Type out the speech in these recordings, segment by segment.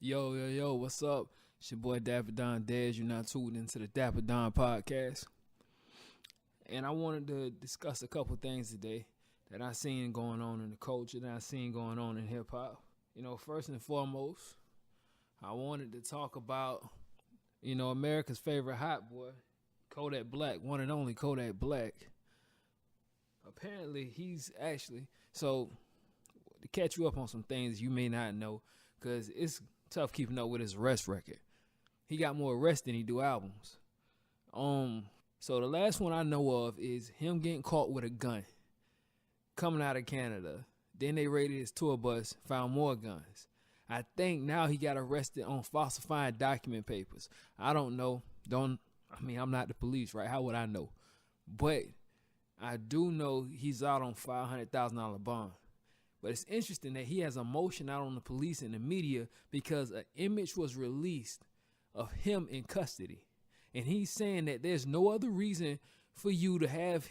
Yo, what's up? It's your boy Dapper Don Dez. You're not tuned into the Dapper Don Podcast. And I wanted to discuss a couple things today that I seen going on in the culture, that I seen going on in hip hop. First and foremost, I wanted to talk about, America's favorite hot boy, Kodak Black, one and only Kodak Black. Apparently, so to catch you up on some things you may not know, because it's tough keeping up with his arrest record. He got more arrests than he do albums. So the last one I know of is him getting caught with a gun coming out of Canada. Then they raided his tour bus, found more guns. I think now he got arrested on falsifying document papers. I don't know. I'm not the police, right? How would I know? But I do know he's out on $500,000 bond. But it's interesting that he has a motion out on the police and the media because an image was released of him in custody. And he's saying that there's no other reason for you to have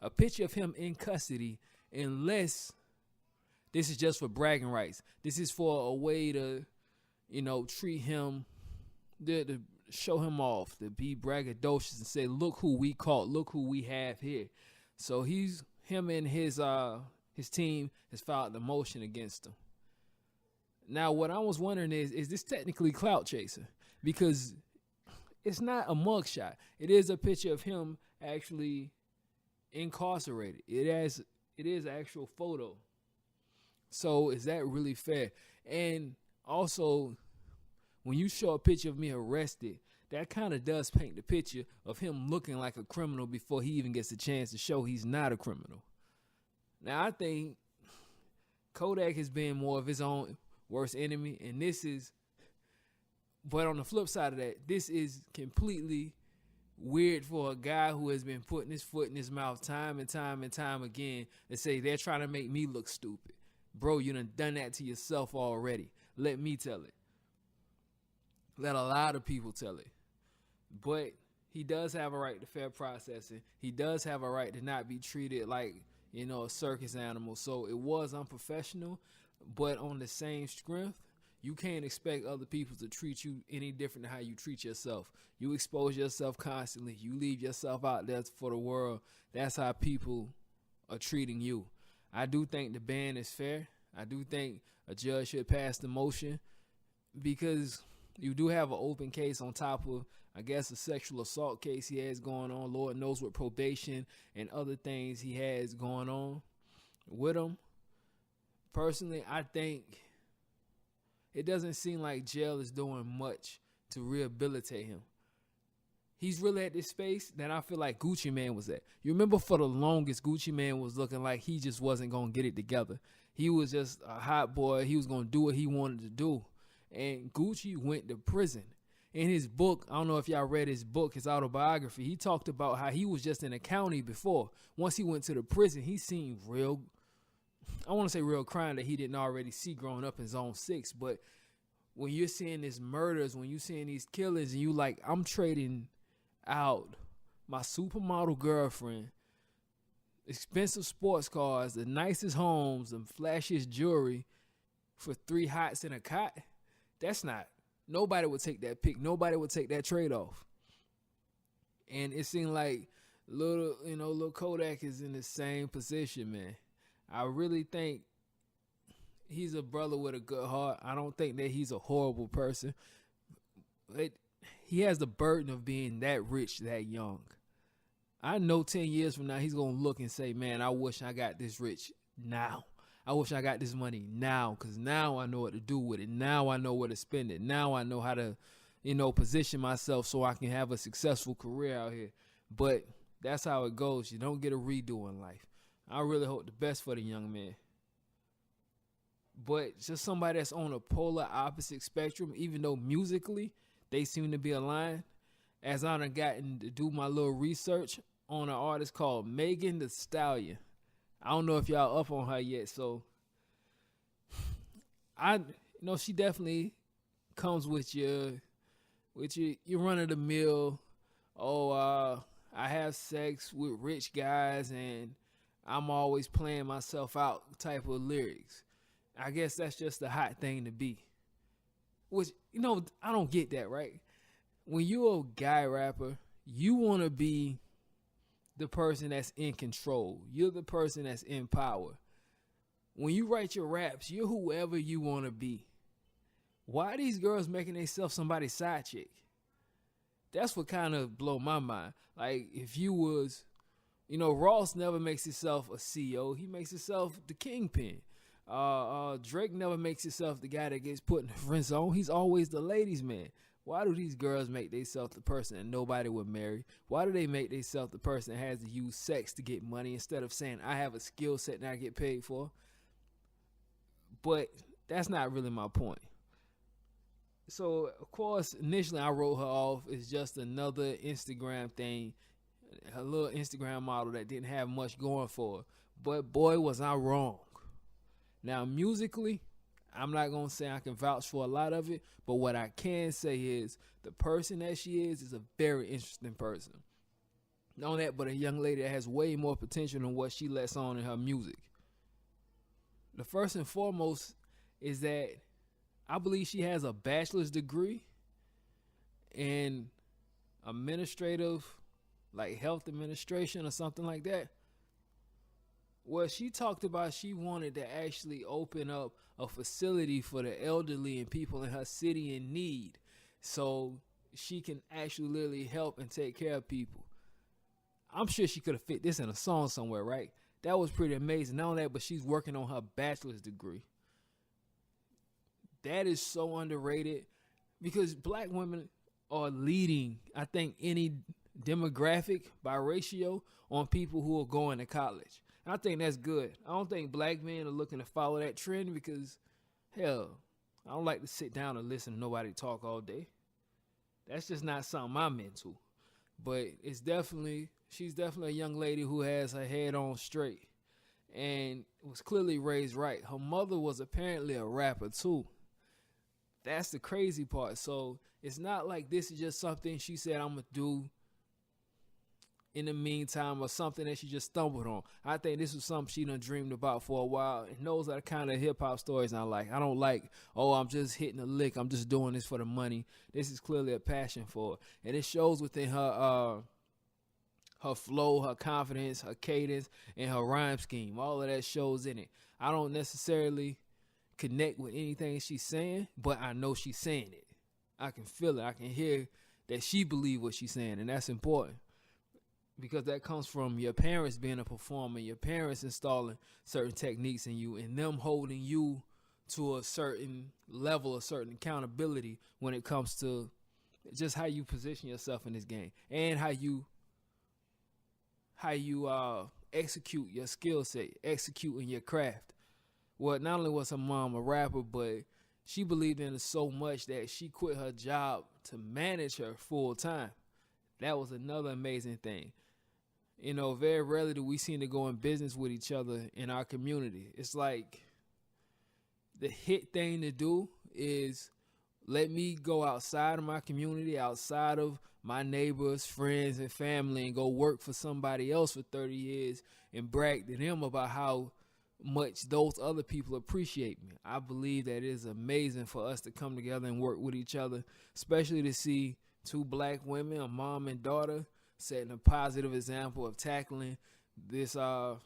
a picture of him in custody unless this is just for bragging rights. This is for a way to, treat him, to show him off, to be braggadocious and say, look who we caught, look who we have here. So him and his team has filed the motion against him. Now, what I was wondering is this technically clout chasing? Because it's not a mugshot. It is a picture of him actually incarcerated. It is an actual photo. So is that really fair? And also, when you show a picture of me arrested, that kind of does paint the picture of him looking like a criminal before he even gets a chance to show he's not a criminal. Now, I think Kodak has been more of his own worst enemy, and but on the flip side of that, this is completely weird for a guy who has been putting his foot in his mouth time and time and time again to say they're trying to make me look stupid. Bro, you done that to yourself already. Let me tell it. Let a lot of people tell it. But he does have a right to fair processing. He does have a right to not be treated like, a circus animal. So it was unprofessional, but on the same strength, you can't expect other people to treat you any different than how you treat yourself. You expose yourself constantly. You leave yourself out there for the world. That's how people are treating you. I do think the ban is fair. I do think a judge should pass the motion because you do have an open case on top of, I guess, a sexual assault case he has going on. Lord knows what probation and other things he has going on with him. Personally, I think it doesn't seem like jail is doing much to rehabilitate him. He's really at this space that I feel like Gucci Mane was at. You remember for the longest, Gucci Mane was looking like he just wasn't going to get it together. He was just a hot boy. He was going to do what he wanted to do. And Gucci went to prison. In his book, I don't know if y'all read his book, his autobiography, he talked about how he was just in a county before. Once he went to the prison, he seen real crime that he didn't already see growing up in Zone 6. But when you're seeing these murders, when you're seeing these killings, and you like, I'm trading out my supermodel girlfriend, expensive sports cars, the nicest homes, the flashiest jewelry for 3 hots in a cot, nobody would take that pick. Nobody would take that trade-off. And it seemed like little Kodak is in the same position, man. I really think he's a brother with a good heart. I don't think that he's a horrible person. He has the burden of being that rich, that young. I know 10 years from now, he's going to look and say, man, I wish I got this rich now. I wish I got this money now, because now I know what to do with it. Now I know where to spend it. Now I know how to, position myself so I can have a successful career out here. But that's how it goes. You don't get a redo in life. I really hope the best for the young man. But just somebody that's on a polar opposite spectrum, even though musically they seem to be aligned, as I done gotten to do my little research on an artist called Megan Thee Stallion. I don't know if y'all up on her yet, so she definitely comes with your run of the mill. I have sex with rich guys and I'm always playing myself out type of lyrics. I guess that's just a hot thing to be. which, I don't get that, right? When you're a guy rapper, you want to be the person that's in control. You're the person that's in power. When you write your raps, you're whoever you want to be. Why are these girls making themselves somebody's side chick? That's what kind of blow my mind. Like, if you was, Ross never makes himself a CEO. He makes himself the kingpin. Drake never makes himself the guy that gets put in the friend zone. He's always the ladies' man. Why do these girls make themselves the person that nobody would marry? Why do they make themselves the person that has to use sex to get money instead of saying, I have a skill set that I get paid for? But that's not really my point. So, of course, initially I wrote her off as just another Instagram thing, a little Instagram model that didn't have much going for her. But boy, was I wrong. Now, musically, I'm not going to say I can vouch for a lot of it, but what I can say is the person that she is a very interesting person. Not only that, but a young lady that has way more potential than what she lets on in her music. The first and foremost is that I believe she has a bachelor's degree in administrative, like health administration or something like that. Well, she talked about she wanted to actually open up a facility for the elderly and people in her city in need so she can actually literally help and take care of people. I'm sure she could have fit this in a song somewhere, right? That was pretty amazing. Not only that, but she's working on her bachelor's degree. That is so underrated because black women are leading, I think, any demographic by ratio on people who are going to college. I think that's good. I don't think black men are looking to follow that trend because, hell, I don't like to sit down and listen to nobody talk all day. That's just not something I'm into. But she's definitely a young lady who has her head on straight and was clearly raised right. Her mother was apparently a rapper too. That's the crazy part. So it's not like this is just something she said I'm going to do in the meantime or something that she just stumbled on. I think this was something she done dreamed about for a while. And those are the kind of hip-hop stories I like. I don't like, I'm just hitting a lick. I'm just doing this for the money. This is clearly a passion for her. And it shows within her flow, her confidence, her cadence, and her rhyme scheme. All of that shows in it. I don't necessarily connect with anything she's saying, but I know she's saying it. I can feel it. I can hear that she believes what she's saying, and that's important. Because that comes from your parents being a performer, your parents installing certain techniques in you, and them holding you to a certain level, a certain accountability when it comes to just how you position yourself in this game and how you execute your skill set, executing your craft. Well, not only was her mom a rapper, but she believed in it so much that she quit her job to manage her full time. That was another amazing thing. Very rarely do we seem to go in business with each other in our community. It's like the hit thing to do is let me go outside of my community, outside of my neighbors, friends, and family, and go work for somebody else for 30 years and brag to them about how much those other people appreciate me. I believe that it is amazing for us to come together and work with each other, especially to see two black women, a mom and daughter, setting a positive example of tackling this the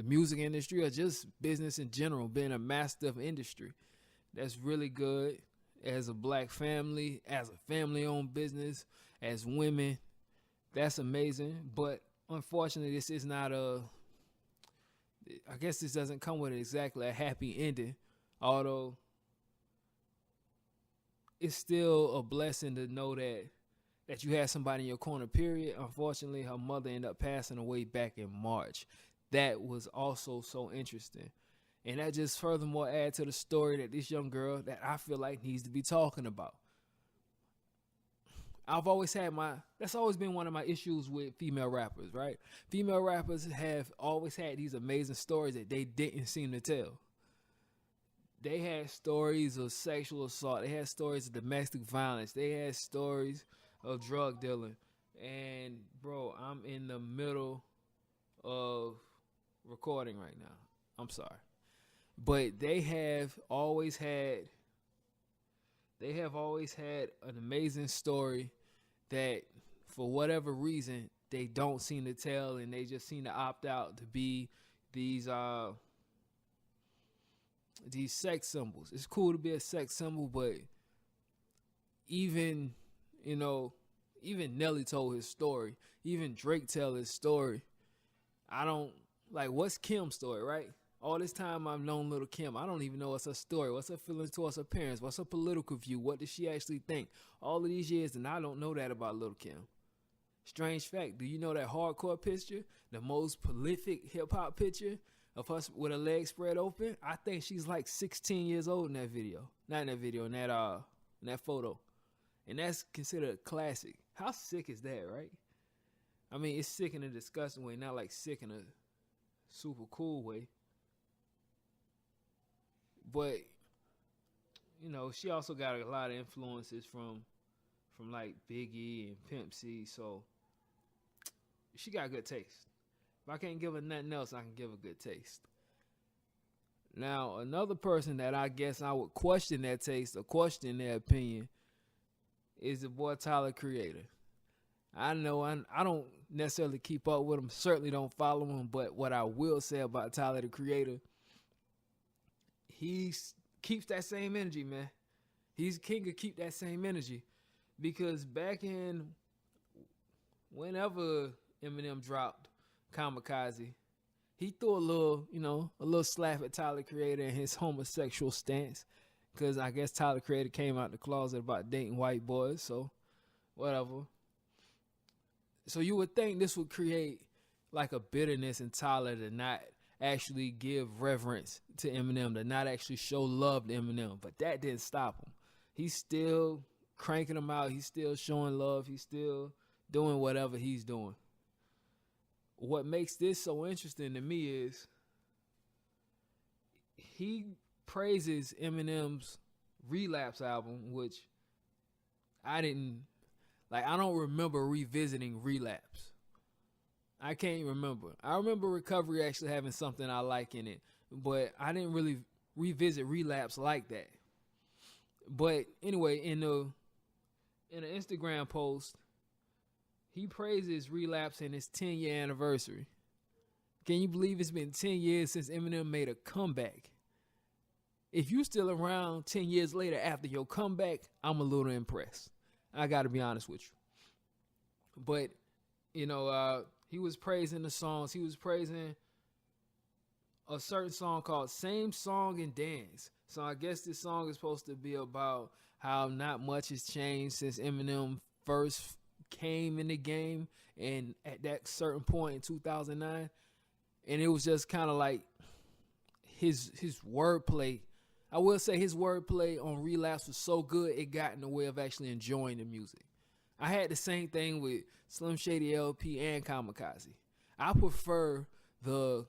music industry or just business in general, being a massive industry. That's really good as a black family, as a family-owned business, as women. That's amazing. But unfortunately, this is not I guess this doesn't come with exactly a happy ending, although it's still a blessing to know that you had somebody in your corner, period. Unfortunately, her mother ended up passing away back in March. That was also so interesting. And that just furthermore add to the story that this young girl that I feel like needs to be talking about. That's always been one of my issues with female rappers, right? Female rappers have always had these amazing stories that they didn't seem to tell. They had stories of sexual assault. They had stories of domestic violence. They had stories of drug dealing. And, bro, I'm in the middle of recording right now. I'm sorry. But they have always had They have always had an amazing story that, for whatever reason, they don't seem to tell, and they just seem to opt out to be these sex symbols. It's cool to be a sex symbol, but even Nelly told his story. Even Drake tell his story. I don't like, what's Kim's story, right? All this time I've known little Kim. I don't even know what's her story. What's her feelings towards her parents? What's her political view? What does she actually think? All of these years, and I don't know that about little Kim. Strange fact, do you know that hardcore picture, the most prolific hip-hop picture of her with her legs spread open? I think she's like 16 years old in that video. Not in that video, in that photo. And that's considered a classic. How sick is that, right? I mean, it's sick in a disgusting way, not like sick in a super cool way. But, she also got a lot of influences from like Biggie and Pimp C, so she got good taste. If I can't give her nothing else, I can give her good taste. Now, another person that I guess I would question their taste or question their opinion is the boy Tyler, Creator. I know I don't necessarily keep up with him, certainly don't follow him, but what I will say about Tyler, the Creator, he keeps that same energy, man. He's king of keep that same energy, because back in whenever Eminem dropped Kamikaze, he threw a little slap at Tyler, Creator and his homosexual stance, because I guess Tyler, Creator came out the closet about dating white boys, so whatever. So you would think this would create like a bitterness in Tyler to not actually give reverence to Eminem, to not actually show love to Eminem, but that didn't stop him. He's still cranking them out. He's still showing love. He's still doing whatever he's doing. What makes this so interesting to me is he praises Eminem's Relapse album, which I don't remember revisiting Relapse. I can't remember. I remember Recovery actually having something I like in it, but I didn't really revisit Relapse like that. But anyway, in an Instagram post, he praises Relapse and its 10-year anniversary. Can you believe it's been 10 years since Eminem made a comeback? If you still around 10 years later after your comeback, I'm a little impressed. I got to be honest with you. But, he was praising the songs. He was praising a certain song called Same Song and Dance. So I guess this song is supposed to be about how not much has changed since Eminem first came in the game, and at that certain point in 2009. And it was just kind of like his wordplay. I will say his wordplay on Relapse was so good, it got in the way of actually enjoying the music. I had the same thing with Slim Shady LP and Kamikaze. I prefer the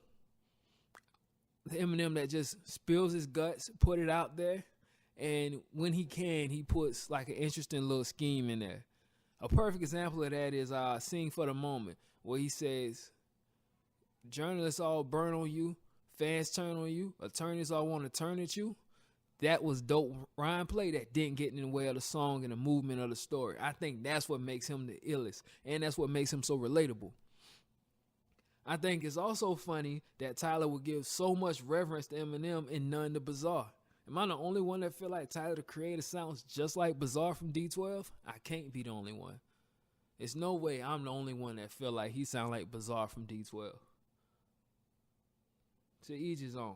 Eminem that just spills his guts, put it out there, and when he can, he puts like an interesting little scheme in there. A perfect example of that is Sing for the Moment, where he says, journalists all burn on you, fans turn on you, attorneys all want to turn at you. That was dope rhyme play that didn't get in the way of the song and the movement of the story. I think that's what makes him the illest, and that's what makes him so relatable. I think it's also funny that Tyler would give so much reverence to Eminem and none to Bizarre. Am I the only one that feel like Tyler, the Creator, sounds just like Bizarre from D12? I can't be the only one. There's no way I'm the only one that feel like he sound like Bizarre from D12. To each his own.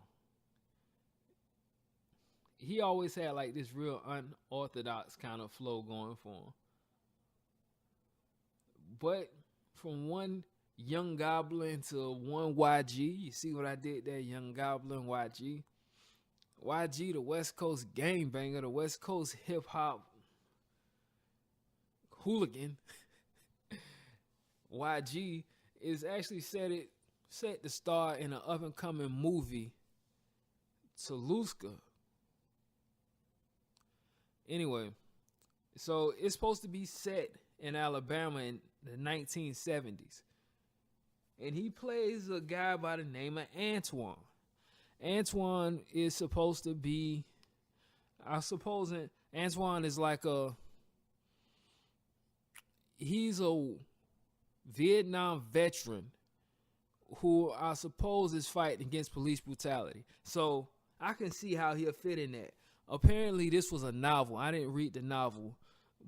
He always had like this real unorthodox kind of flow going for him. But from one Young Goblin to one YG, you see what I did there, Young Goblin, YG. YG, the West Coast gangbanger, the West Coast hip hop hooligan. YG is actually set to star in an up and coming movie, Toulouse. Anyway, so it's supposed to be set in Alabama in the 1970s. And he plays a guy by the name of Antoine. Antoine is supposed to be, I suppose Antoine is he's a Vietnam veteran who I suppose is fighting against police brutality. So I can see how he'll fit in that. Apparently this was a novel. I didn't read the novel.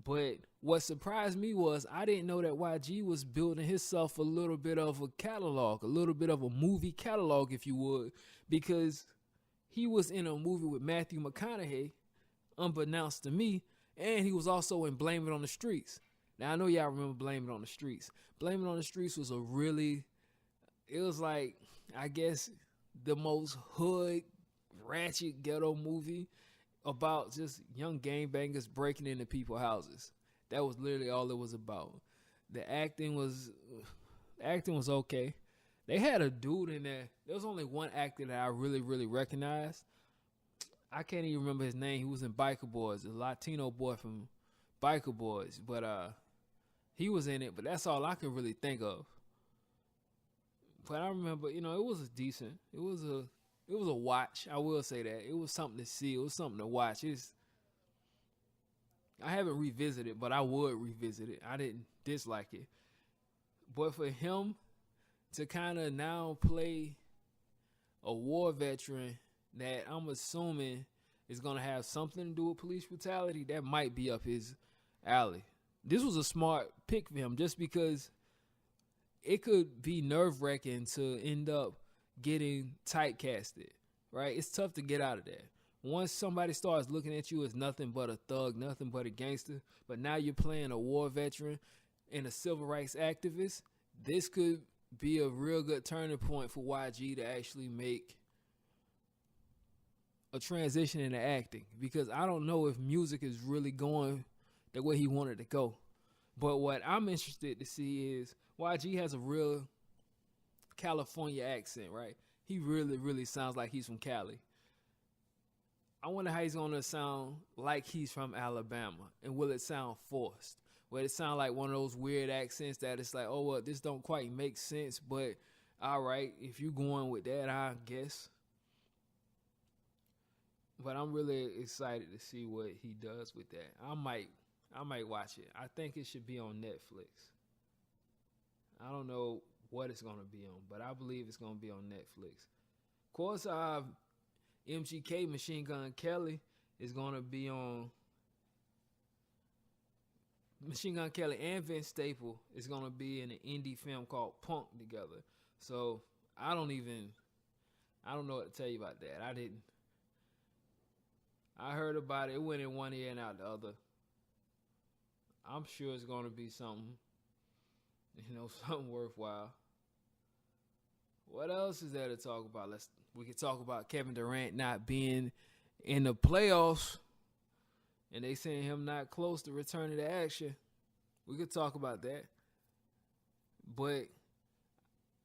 But what surprised me was I didn't know that YG was building himself a little bit of a catalog, a little bit of a movie catalog, if you would, because he was in a movie with Matthew McConaughey, unbeknownst to me, and he was also in Blame It on the Streets. Now, I know y'all remember Blame It on the Streets. Blame It on the Streets was it was like, I guess, the most hood, ratchet ghetto movie about just young gangbangers breaking into people's houses. That was literally all it was about. The acting was okay. They had a dude in there. There was only one actor that I really, really recognized. I can't even remember his name. He was in Biker Boys, a Latino boy from Biker Boys. But he was in it, but that's all I can really think of. But I remember, it was decent. It was a watch. I will say that. It was something to see. It was something to watch. I haven't revisited, but I would revisit it. I didn't dislike it. But for him to kind of now play a war veteran that I'm assuming is going to have something to do with police brutality, that might be up his alley. This was a smart pick for him just because it could be nerve-wracking to end up getting typecasted, right? It's tough to get out of that. Once somebody starts looking at you as nothing but a thug, nothing but a gangster, but now you're playing a war veteran and a civil rights activist, this could be a real good turning point for YG to actually make a transition into acting, because I don't know if music is really going the way he wanted to go. But what I'm interested to see is YG has a real California accent, right? He really, really sounds like he's from Cali. I wonder how he's going to sound like he's from Alabama. And will it sound forced? Will it sound like one of those weird accents that it's like, oh, well, this don't quite make sense, but all right, if you're going with that, I guess. But I'm really excited to see what he does with that. I might watch it. I think it should be on Netflix. I don't know what it's going to be on, but I believe it's going to be on Netflix. Of course, MGK, Machine Gun Kelly, is going to be on. Machine Gun Kelly and Vince Staple is going to be in an indie film called Punk together. So I don't know what to tell you about that. I heard about it. It went in one ear and out the other. I'm sure it's going to be something, something worthwhile. What else is there to talk about? We could talk about Kevin Durant not being in the playoffs, and they saying him not close to returning to action. We could talk about that. But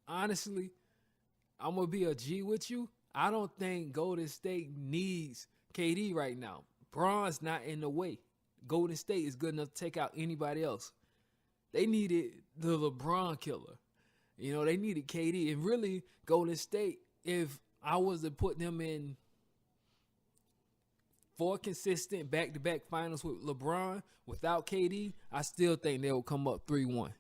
honestly, I'm going to be a G with you. I don't think Golden State needs KD right now. Bron's not in the way. Golden State is good enough to take out anybody else. They needed the LeBron killer. They needed KD. And really, Golden State, if I was to put them in 4 consistent back-to-back finals with LeBron without KD, I still think they'll come up 3-1.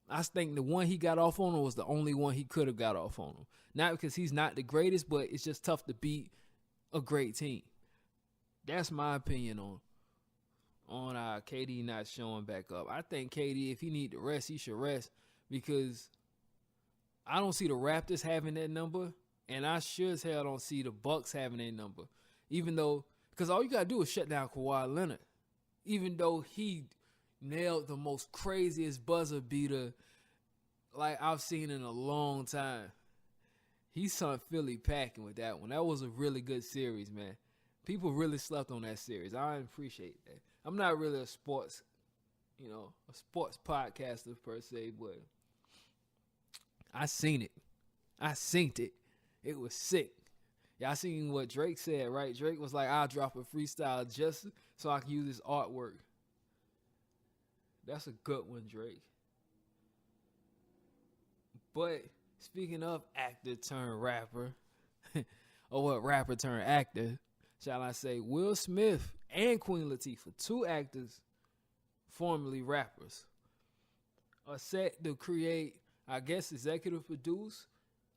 I think the one he got off on him was the only one he could have got off on him. Not because he's not the greatest, but it's just tough to beat a great team. That's my opinion on KD not showing back up. I think KD, if he need to rest, he should rest, because I don't see the Raptors having that number, and I sure as hell don't see the Bucks having that number. Even though, because all you got to do is shut down Kawhi Leonard. Even though he nailed the most craziest buzzer beater like I've seen in a long time. He sent Philly packing with that one. That was a really good series, man. People really slept on that series. I appreciate that. I'm not really a sports podcaster per se, but I seen it. I synced it. It was sick. Y'all seen what Drake said, right? Drake was like, I'll drop a freestyle just so I can use his artwork. That's a good one, Drake. But speaking of actor turned rapper, or what, rapper turned actor, shall I say, Will Smith and Queen Latifah, two actors, formerly rappers, are set to create, I guess, executive produce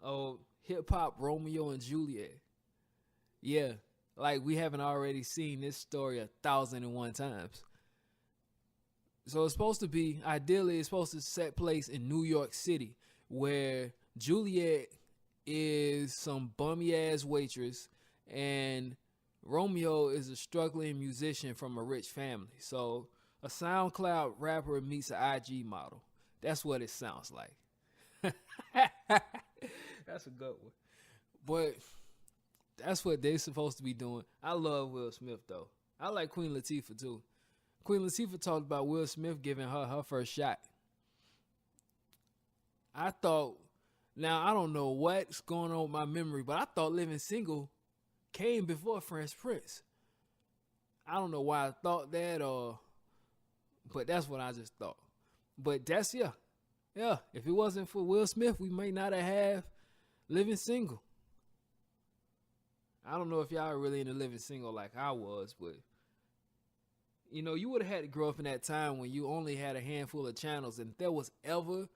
of hip-hop Romeo and Juliet. Yeah, like we haven't already seen this story 1,001 times. So it's supposed to be, ideally, it's supposed to set place in New York City, where Juliet is some bummy-ass waitress, and Romeo is a struggling musician from a rich family. So a SoundCloud rapper meets an IG model. That's what it sounds like. That's a good one. But that's what they're supposed to be doing. I love Will Smith, though. I like Queen Latifah, too. Queen Latifah talked about Will Smith giving her first shot. I thought, now I don't know what's going on with my memory, but I thought Living Single came before Fresh Prince. I don't know why I thought that, but that's what I just thought. But that's, yeah. If it wasn't for Will Smith, we may not have had Living Single. I don't know if y'all are really into Living Single like I was, but you know, you would have had to grow up in that time when you only had a handful of channels, and if there was ever,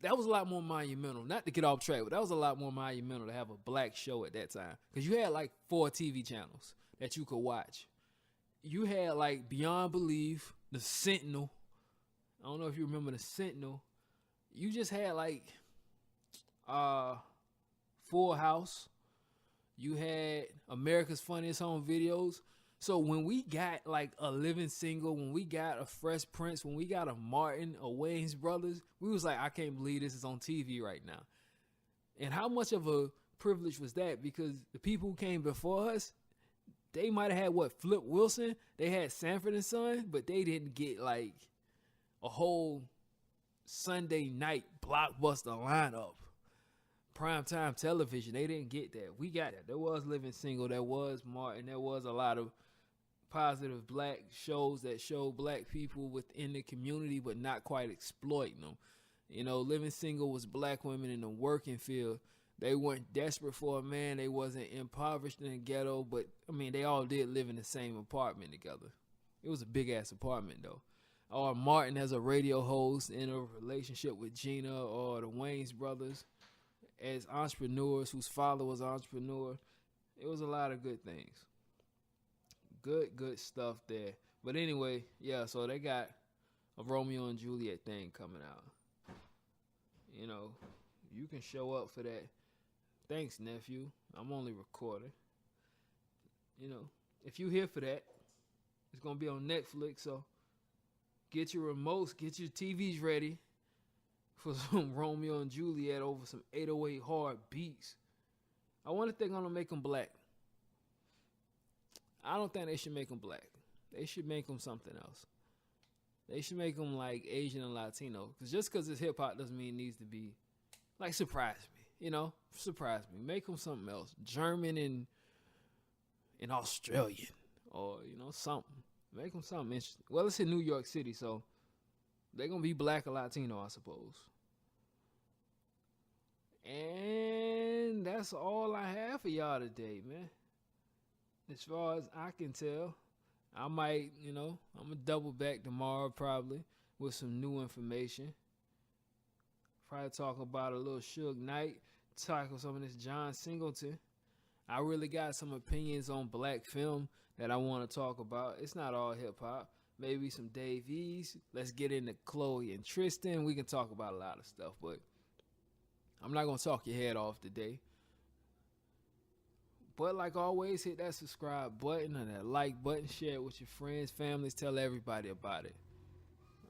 that was a lot more monumental. Not to get off track, but that was a lot more monumental to have a black show at that time. Because you had like 4 TV channels that you could watch. You had like Beyond Belief, The Sentinel. I don't know if you remember The Sentinel. You just had like Full House. You had America's Funniest Home Videos. So when we got like a Living Single, when we got a Fresh Prince, when we got a Martin, a Wayans Brothers, we was like, I can't believe this is on TV right now. And how much of a privilege was that? Because the people who came before us, they might have had Flip Wilson, they had Sanford and Son, but they didn't get like a whole Sunday night blockbuster lineup. Primetime television, they didn't get that. We got that. There was Living Single, there was Martin, there was a lot of positive black shows that show black people within the community but not quite exploiting them. You know, Living Single was black women in the working field. They weren't desperate for a man. They wasn't impoverished in the ghetto, but I mean, they all did live in the same apartment together. It was a big ass apartment though. Or Martin as a radio host in a relationship with Gina, or the Wayans brothers as entrepreneurs whose father was an entrepreneur. It was a lot of good things. Good stuff there. But anyway, yeah, so they got a Romeo and Juliet thing coming out. You know, you can show up for that. Thanks, nephew. I'm only recording. You know, if you here for that, it's going to be on Netflix, so get your remotes, get your TVs ready for some Romeo and Juliet over some 808 hard beats. I wonder if they're going to make them black. I don't think they should make them black. They should make them something else. They should make them like Asian and Latino. Because just because it's hip-hop doesn't mean it needs to be, like, surprise me. You know, surprise me. Make them something else. German and Australian. Or, you know, something. Make them something interesting. Well, it's in New York City, so they're going to be black or Latino, I suppose. And that's all I have for y'all today, man. As far as I can tell, I might, you know, I'm going to double back tomorrow probably with some new information. Probably talk about a little Suge Knight, talk about some of this John Singleton. I really got some opinions on black film that I want to talk about. It's not all hip-hop. Maybe some Dave East. Let's get into Chloe and Tristan. We can talk about a lot of stuff, but I'm not going to talk your head off today. But like always, hit that subscribe button and that like button. Share it with your friends, families. Tell everybody about it.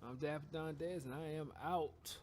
I'm Dapper Don and I am out.